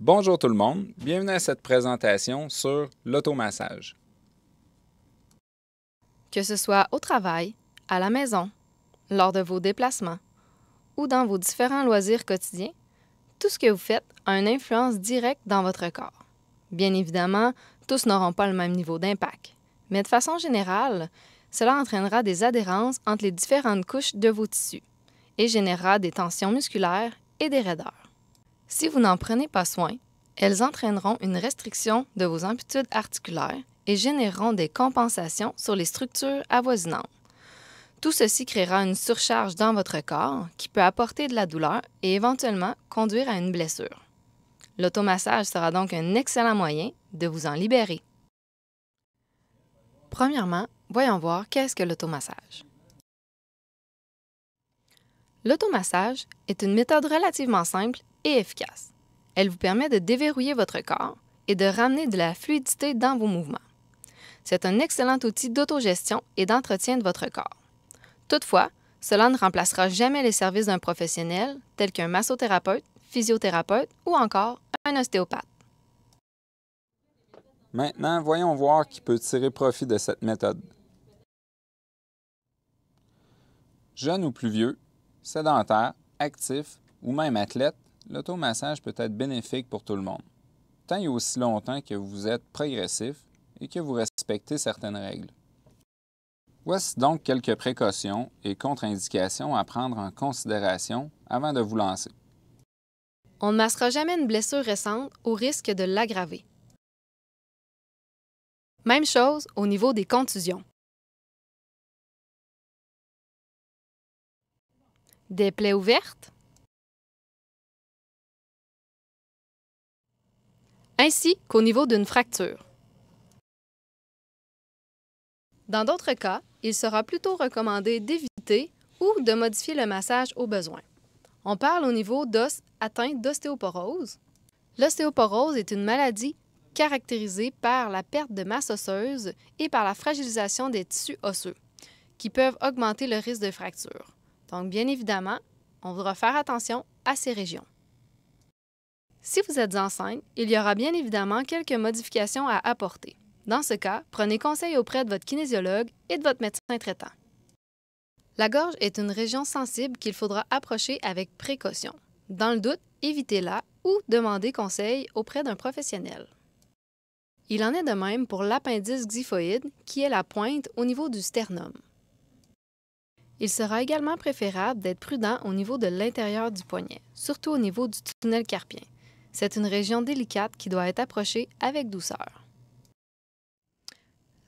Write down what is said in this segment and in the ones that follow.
Bonjour tout le monde, bienvenue à cette présentation sur l'automassage. Que ce soit au travail, à la maison, lors de vos déplacements ou dans vos différents loisirs quotidiens, tout ce que vous faites a une influence directe dans votre corps. Bien évidemment, tous n'auront pas le même niveau d'impact, mais de façon générale, cela entraînera des adhérences entre les différentes couches de vos tissus et générera des tensions musculaires et des raideurs. Si vous n'en prenez pas soin, elles entraîneront une restriction de vos amplitudes articulaires et généreront des compensations sur les structures avoisinantes. Tout ceci créera une surcharge dans votre corps qui peut apporter de la douleur et éventuellement conduire à une blessure. L'automassage sera donc un excellent moyen de vous en libérer. Premièrement, voyons voir qu'est-ce que l'automassage. L'automassage est une méthode relativement simple et efficace. Elle vous permet de déverrouiller votre corps et de ramener de la fluidité dans vos mouvements. C'est un excellent outil d'autogestion et d'entretien de votre corps. Toutefois, cela ne remplacera jamais les services d'un professionnel tel qu'un massothérapeute, physiothérapeute ou encore un ostéopathe. Maintenant, voyons voir qui peut tirer profit de cette méthode. Jeune ou plus vieux, sédentaire, actif ou même athlète, l'automassage peut être bénéfique pour tout le monde, tant et aussi longtemps que vous êtes progressif et que vous respectez certaines règles. Voici donc quelques précautions et contre-indications à prendre en considération avant de vous lancer. On ne massera jamais une blessure récente au risque de l'aggraver. Même chose au niveau des contusions. Des plaies ouvertes, ainsi qu'au niveau d'une fracture. Dans d'autres cas, il sera plutôt recommandé d'éviter ou de modifier le massage au besoin. On parle au niveau d'os atteints d'ostéoporose. L'ostéoporose est une maladie caractérisée par la perte de masse osseuse et par la fragilisation des tissus osseux, qui peuvent augmenter le risque de fracture. Donc, bien évidemment, on devra faire attention à ces régions. Si vous êtes enceinte, il y aura bien évidemment quelques modifications à apporter. Dans ce cas, prenez conseil auprès de votre kinésiologue et de votre médecin traitant. La gorge est une région sensible qu'il faudra approcher avec précaution. Dans le doute, évitez-la ou demandez conseil auprès d'un professionnel. Il en est de même pour l'appendice xiphoïde, qui est la pointe au niveau du sternum. Il sera également préférable d'être prudent au niveau de l'intérieur du poignet, surtout au niveau du tunnel carpien. C'est une région délicate qui doit être approchée avec douceur.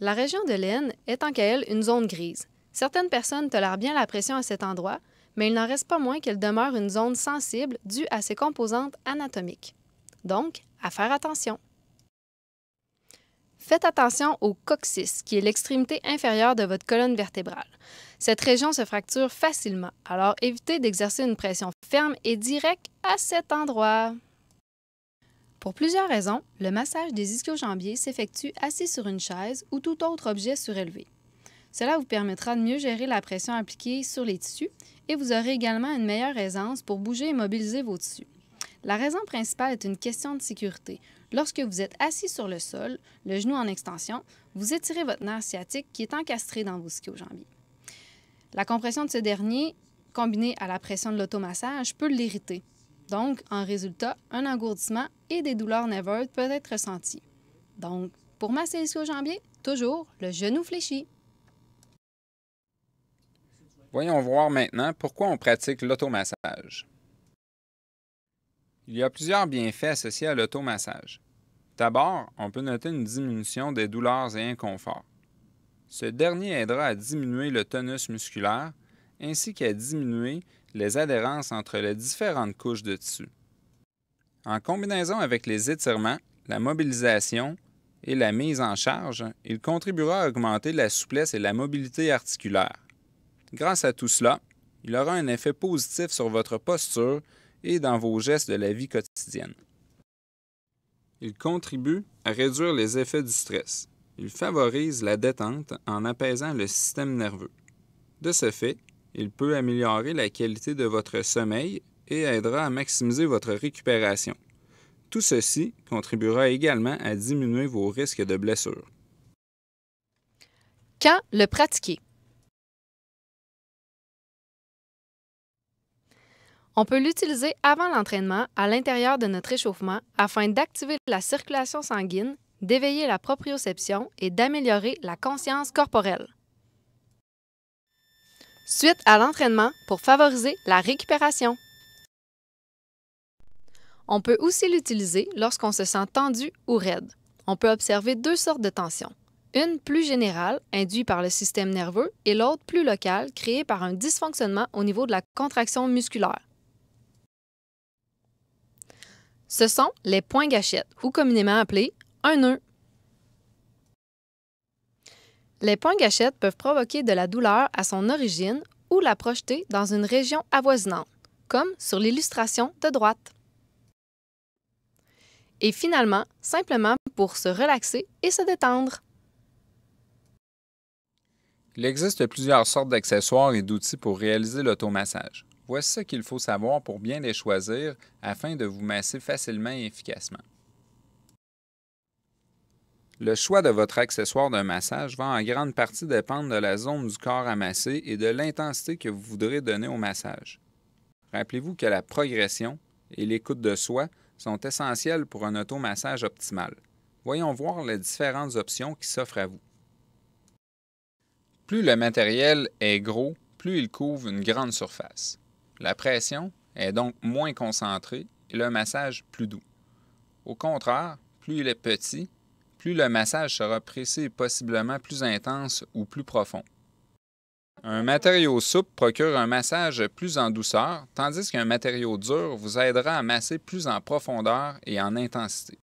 La région de l'aine est en qu'elle une zone grise. Certaines personnes tolèrent bien la pression à cet endroit, mais il n'en reste pas moins qu'elle demeure une zone sensible due à ses composantes anatomiques. Donc, à faire attention. Faites attention au coccyx, qui est l'extrémité inférieure de votre colonne vertébrale. Cette région se fracture facilement, alors évitez d'exercer une pression ferme et directe à cet endroit. Pour plusieurs raisons, le massage des ischio-jambiers s'effectue assis sur une chaise ou tout autre objet surélevé. Cela vous permettra de mieux gérer la pression appliquée sur les tissus et vous aurez également une meilleure aisance pour bouger et mobiliser vos tissus. La raison principale est une question de sécurité. Lorsque vous êtes assis sur le sol, le genou en extension, vous étirez votre nerf sciatique qui est encastré dans vos ischio-jambiers. La compression de ce dernier, combinée à la pression de l'automassage, peut l'irriter. Donc, en résultat, un engourdissement et des douleurs nerveuses peuvent être ressenties. Donc, pour masser l'ischio-jambier, toujours le genou fléchi. Voyons voir maintenant pourquoi on pratique l'automassage. Il y a plusieurs bienfaits associés à l'automassage. D'abord, on peut noter une diminution des douleurs et inconforts. Ce dernier aidera à diminuer le tonus musculaire ainsi qu'à diminuer les adhérences entre les différentes couches de tissu. En combinaison avec les étirements, la mobilisation et la mise en charge, il contribuera à augmenter la souplesse et la mobilité articulaire. Grâce à tout cela, il aura un effet positif sur votre posture et dans vos gestes de la vie quotidienne. Il contribue à réduire les effets du stress. Il favorise la détente en apaisant le système nerveux. De ce fait, il peut améliorer la qualité de votre sommeil et aidera à maximiser votre récupération. Tout ceci contribuera également à diminuer vos risques de blessures. Quand le pratiquer? On peut l'utiliser avant l'entraînement à l'intérieur de notre échauffement afin d'activer la circulation sanguine, d'éveiller la proprioception et d'améliorer la conscience corporelle. Suite à l'entraînement pour favoriser la récupération. On peut aussi l'utiliser lorsqu'on se sent tendu ou raide. On peut observer deux sortes de tensions. Une plus générale, induite par le système nerveux, et l'autre plus locale, créée par un dysfonctionnement au niveau de la contraction musculaire. Ce sont les points gâchettes, ou communément appelés un nœud. Les points gâchettes peuvent provoquer de la douleur à son origine ou la projeter dans une région avoisinante, comme sur l'illustration de droite. Et finalement, simplement pour se relaxer et se détendre. Il existe plusieurs sortes d'accessoires et d'outils pour réaliser l'automassage. Voici ce qu'il faut savoir pour bien les choisir afin de vous masser facilement et efficacement. Le choix de votre accessoire de massage va en grande partie dépendre de la zone du corps à masser et de l'intensité que vous voudrez donner au massage. Rappelez-vous que la progression et l'écoute de soi sont essentielles pour un automassage optimal. Voyons voir les différentes options qui s'offrent à vous. Plus le matériel est gros, plus il couvre une grande surface. La pression est donc moins concentrée et le massage plus doux. Au contraire, plus il est petit, plus le massage sera précis et possiblement plus intense ou plus profond. Un matériau souple procure un massage plus en douceur, tandis qu'un matériau dur vous aidera à masser plus en profondeur et en intensité.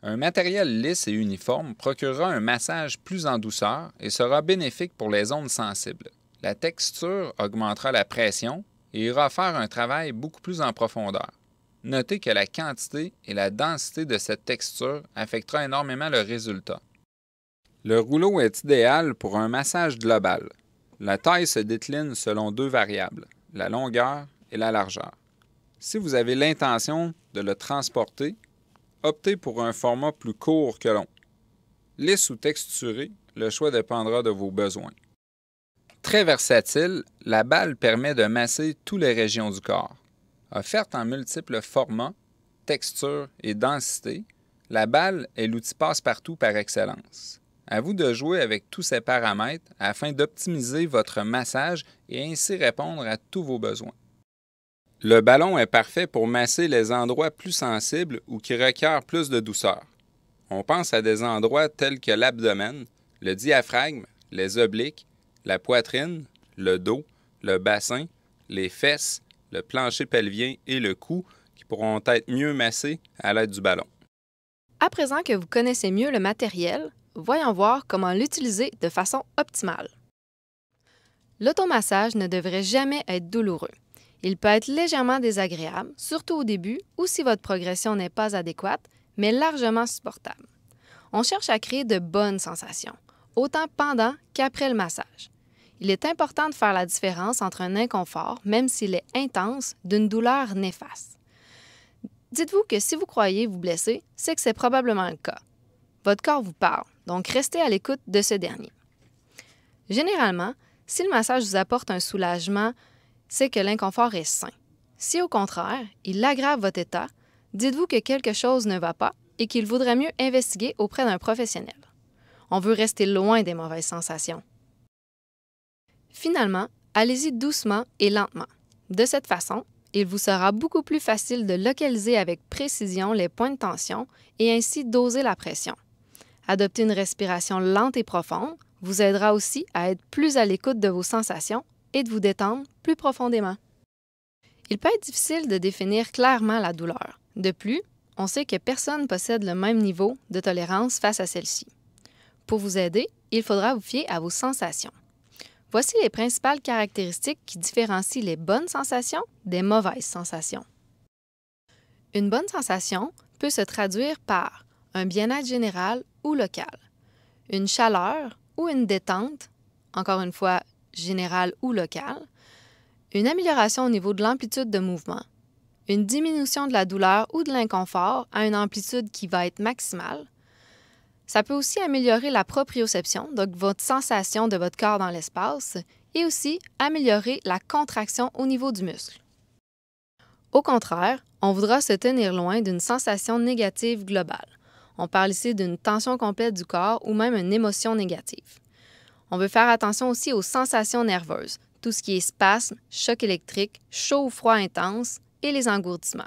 Un matériel lisse et uniforme procurera un massage plus en douceur et sera bénéfique pour les zones sensibles. La texture augmentera la pression et ira faire un travail beaucoup plus en profondeur. Notez que la quantité et la densité de cette texture affectera énormément le résultat. Le rouleau est idéal pour un massage global. La taille se décline selon deux variables, la longueur et la largeur. Si vous avez l'intention de le transporter, optez pour un format plus court que long. Lisse ou texturé, le choix dépendra de vos besoins. Très versatile, la balle permet de masser toutes les régions du corps. Offerte en multiples formats, textures et densités, la balle est l'outil passe-partout par excellence. À vous de jouer avec tous ces paramètres afin d'optimiser votre massage et ainsi répondre à tous vos besoins. Le ballon est parfait pour masser les endroits plus sensibles ou qui requièrent plus de douceur. On pense à des endroits tels que l'abdomen, le diaphragme, les obliques, la poitrine, le dos, le bassin, les fesses, le plancher pelvien et le cou qui pourront être mieux massés à l'aide du ballon. À présent que vous connaissez mieux le matériel, voyons voir comment l'utiliser de façon optimale. L'automassage ne devrait jamais être douloureux. Il peut être légèrement désagréable, surtout au début ou si votre progression n'est pas adéquate, mais largement supportable. On cherche à créer de bonnes sensations, autant pendant qu'après le massage. Il est important de faire la différence entre un inconfort, même s'il est intense, d'une douleur néfaste. Dites-vous que si vous croyez vous blesser, c'est que c'est probablement le cas. Votre corps vous parle, donc restez à l'écoute de ce dernier. Généralement, si le massage vous apporte un soulagement, c'est que l'inconfort est sain. Si au contraire, il aggrave votre état, dites-vous que quelque chose ne va pas et qu'il vaudrait mieux investiguer auprès d'un professionnel. On veut rester loin des mauvaises sensations. Finalement, allez-y doucement et lentement. De cette façon, il vous sera beaucoup plus facile de localiser avec précision les points de tension et ainsi doser la pression. Adopter une respiration lente et profonde vous aidera aussi à être plus à l'écoute de vos sensations et de vous détendre plus profondément. Il peut être difficile de définir clairement la douleur. De plus, on sait que personne ne possède le même niveau de tolérance face à celle-ci. Pour vous aider, il faudra vous fier à vos sensations. Voici les principales caractéristiques qui différencient les bonnes sensations des mauvaises sensations. Une bonne sensation peut se traduire par un bien-être général ou local, une chaleur ou une détente, encore une fois générale ou locale, une amélioration au niveau de l'amplitude de mouvement, une diminution de la douleur ou de l'inconfort à une amplitude qui va être maximale. Ça peut aussi améliorer la proprioception, donc votre sensation de votre corps dans l'espace, et aussi améliorer la contraction au niveau du muscle. Au contraire, on voudra se tenir loin d'une sensation négative globale. On parle ici d'une tension complète du corps ou même une émotion négative. On veut faire attention aussi aux sensations nerveuses, tout ce qui est spasme, choc électrique, chaud ou froid intense et les engourdissements.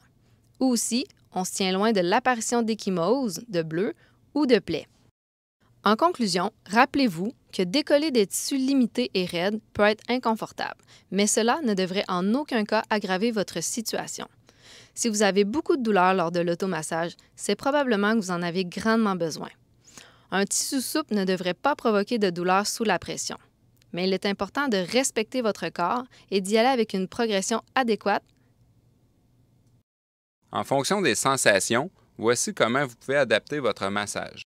Ou aussi, on se tient loin de l'apparition d'ecchymoses, de bleus ou de plaies. En conclusion, rappelez-vous que décoller des tissus limités et raides peut être inconfortable, mais cela ne devrait en aucun cas aggraver votre situation. Si vous avez beaucoup de douleur lors de l'automassage, c'est probablement que vous en avez grandement besoin. Un tissu souple ne devrait pas provoquer de douleur sous la pression, mais il est important de respecter votre corps et d'y aller avec une progression adéquate. En fonction des sensations, voici comment vous pouvez adapter votre massage.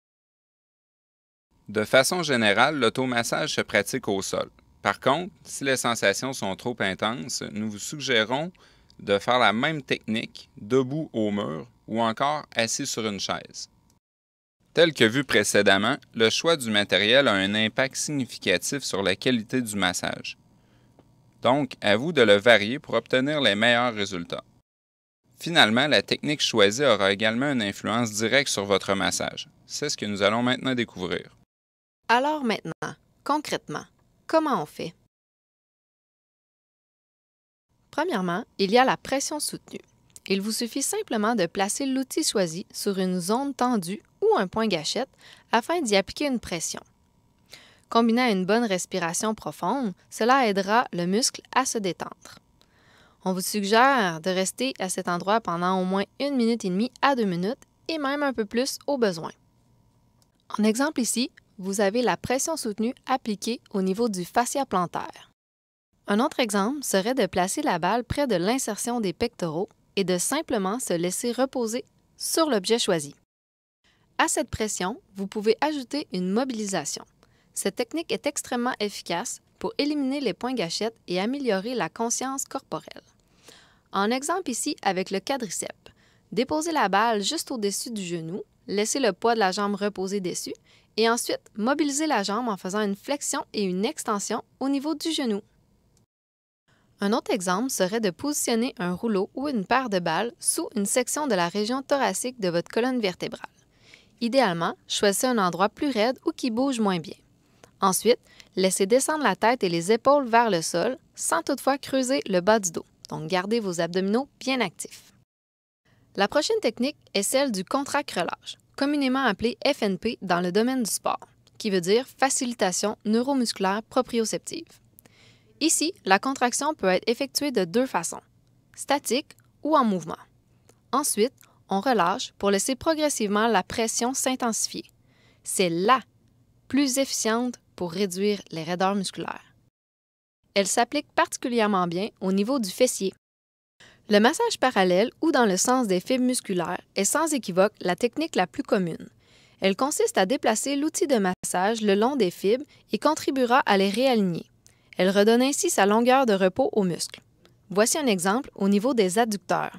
De façon générale, l'automassage se pratique au sol. Par contre, si les sensations sont trop intenses, nous vous suggérons de faire la même technique debout au mur ou encore assis sur une chaise. Tel que vu précédemment, le choix du matériel a un impact significatif sur la qualité du massage. Donc, à vous de le varier pour obtenir les meilleurs résultats. Finalement, la technique choisie aura également une influence directe sur votre massage. C'est ce que nous allons maintenant découvrir. Alors maintenant, concrètement, comment on fait? Premièrement, il y a la pression soutenue. Il vous suffit simplement de placer l'outil choisi sur une zone tendue ou un point gâchette afin d'y appliquer une pression. Combiné à une bonne respiration profonde, cela aidera le muscle à se détendre. On vous suggère de rester à cet endroit pendant au moins 1 minute et demie à 2 minutes et même un peu plus au besoin. En exemple ici, vous avez la pression soutenue appliquée au niveau du fascia plantaire. Un autre exemple serait de placer la balle près de l'insertion des pectoraux et de simplement se laisser reposer sur l'objet choisi. À cette pression, vous pouvez ajouter une mobilisation. Cette technique est extrêmement efficace pour éliminer les points gâchettes et améliorer la conscience corporelle. En exemple ici avec le quadriceps, déposez la balle juste au-dessus du genou, laissez le poids de la jambe reposer dessus et ensuite mobilisez la jambe en faisant une flexion et une extension au niveau du genou. Un autre exemple serait de positionner un rouleau ou une paire de balles sous une section de la région thoracique de votre colonne vertébrale. Idéalement, choisissez un endroit plus raide ou qui bouge moins bien. Ensuite, laissez descendre la tête et les épaules vers le sol sans toutefois creuser le bas du dos, donc gardez vos abdominaux bien actifs. La prochaine technique est celle du contract-relâche, communément appelée FNP dans le domaine du sport, qui veut dire facilitation neuromusculaire proprioceptive. Ici, la contraction peut être effectuée de 2 façons, statique ou en mouvement. Ensuite, on relâche pour laisser progressivement la pression s'intensifier. C'est la plus efficiente pour réduire les raideurs musculaires. Elle s'applique particulièrement bien au niveau du fessier. Le massage parallèle ou dans le sens des fibres musculaires est sans équivoque la technique la plus commune. Elle consiste à déplacer l'outil de massage le long des fibres et contribuera à les réaligner. Elle redonne ainsi sa longueur de repos aux muscles. Voici un exemple au niveau des adducteurs.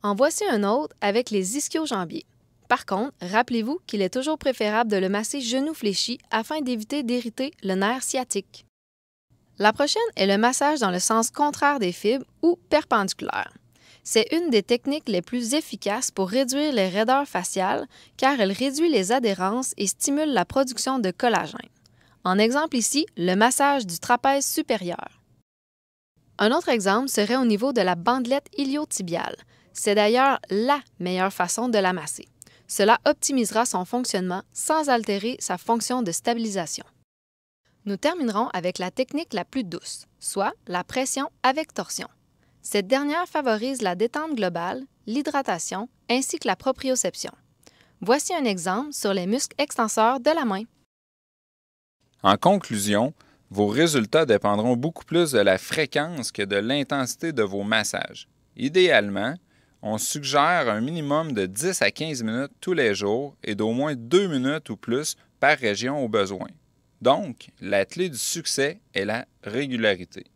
En voici un autre avec les ischio-jambiers. Par contre, rappelez-vous qu'il est toujours préférable de le masser genou fléchi afin d'éviter d'irriter le nerf sciatique. La prochaine est le massage dans le sens contraire des fibres ou perpendiculaire. C'est une des techniques les plus efficaces pour réduire les raideurs faciales car elle réduit les adhérences et stimule la production de collagène. En exemple ici, le massage du trapèze supérieur. Un autre exemple serait au niveau de la bandelette iliotibiale. C'est d'ailleurs la meilleure façon de la masser. Cela optimisera son fonctionnement sans altérer sa fonction de stabilisation. Nous terminerons avec la technique la plus douce, soit la pression avec torsion. Cette dernière favorise la détente globale, l'hydratation ainsi que la proprioception. Voici un exemple sur les muscles extenseurs de la main. En conclusion, vos résultats dépendront beaucoup plus de la fréquence que de l'intensité de vos massages. Idéalement, on suggère un minimum de 10 à 15 minutes tous les jours et d'au moins 2 minutes ou plus par région au besoin. Donc, la clé du succès est la régularité.